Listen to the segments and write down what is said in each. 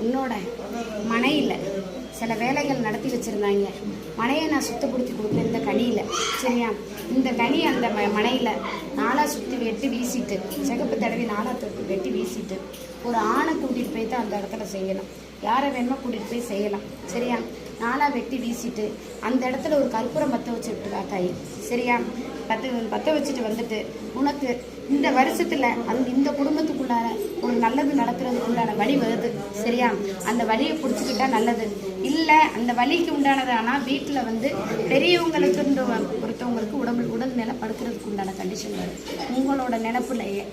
உன்னோட மனையில் சில வேலைகள் நடத்தி வச்சுருந்தாங்க. மனையை நான் சுத்தப்படுத்தி கொடுத்தேன் இந்த கனியில். சரியா? இந்த கனி அந்த மனையில் நாளாக சுற்றி வெட்டி வீசிட்டு, சிகப்பு தடவி நாளாக வெட்டி வீசிட்டு, ஒரு ஆணை கூட்டிகிட்டு போய் தான் அந்த இடத்துல செய்யணும். யாரை வேணுமோ கூட்டிகிட்டு போய் செய்யலாம். சரியா? நாளாக வெட்டி வீசிட்டு அந்த இடத்துல ஒரு கற்பூரம் பற்ற வச்சு விட்டுக்கா தாய். சரியா? பற்ற வச்சுட்டு வந்துட்டு, உனக்கு இந்த வருஷத்தில் இந்த குடும்பத்துக்குள்ளார ஒரு நல்லது நடக்கிறதுக்குள்ளான வழி வருது. சரியா? அந்த வழியை பிடிச்சிக்கிட்டா நல்லது. இல்லை அந்த வழிக்கு உண்டானது. ஆனால் வீட்டில் பெரியவங்களுக்கு பொறுத்தவங்களுக்கு உடல் நிலை படுக்கிறதுக்கு உண்டான கண்டிஷன் வருது உங்களோட நினப்புலையே.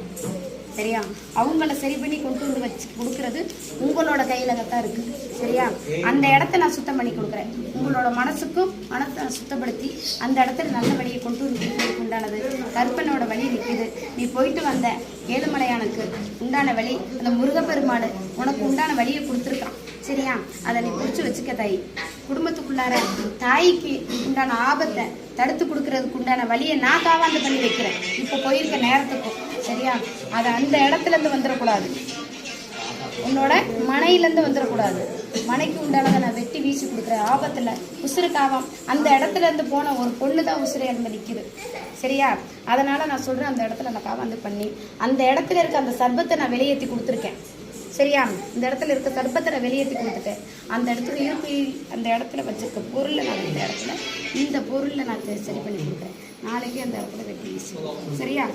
சரியா? அவங்கள சரி பண்ணி கொண்டு வந்து வச்சு கொடுக்கறது உங்களோட கையில தான் இருக்குது. சரியா? அந்த இடத்த நான் சுத்தம் பண்ணி கொடுக்குறேன். உங்களோட மனத்தை சுத்தப்படுத்தி அந்த இடத்துல நல்ல வழியை கொண்டு வந்து உண்டானது கற்பனோட வழி நிற்குது. நீ போயிட்டு வந்த ஏழுமலையானுக்கு உண்டான வழி அந்த முருகப்பெருமாள் உனக்கு உண்டான வழியை கொடுத்துருக்கான். சரியா? அதை நீ பிடிச்சி வச்சுக்க தாய். குடும்பத்துக்குள்ளார தாய்க்கு உண்டான ஆபத்தை தடுத்து கொடுக்கறதுக்கு உண்டான வழியை நான் காவாந்து பண்ணி வைக்கிறேன். இப்போ போயிருக்க நேரத்துக்கும். சரியா? அதை அந்த இடத்துலேருந்து வந்துடக்கூடாது. உன்னோட மனையிலேருந்து வந்துடக்கூடாது. மனைக்கு உண்டானதை நான் வெட்டி வீசி கொடுக்குறேன். ஆபத்தில் உசுருக்காவாம் அந்த இடத்துலேருந்து போன ஒரு பொண்ணு தான் உசுரை இருந்து நிற்கிது. சரியா? அதனால் நான் சொல்கிறேன், அந்த இடத்துல நான் காவாந்து பண்ணி அந்த இடத்துல இருக்க அந்த சர்பத்தை நான் வெளியேற்றி கொடுத்துருக்கேன். சரியா? இந்த இடத்துல இருக்க சர்பத்தை நான் வெளியேற்றி கொடுத்துட்டேன். அந்த இடத்துல இருக்கு அந்த இடத்துல வச்சிருக்க பொருளை நான் இந்த பொருளை நான் சரி பண்ணி கொடுக்குறேன். நாளைக்கு அந்த இடத்துல வெட்டி வீசி. சரியா?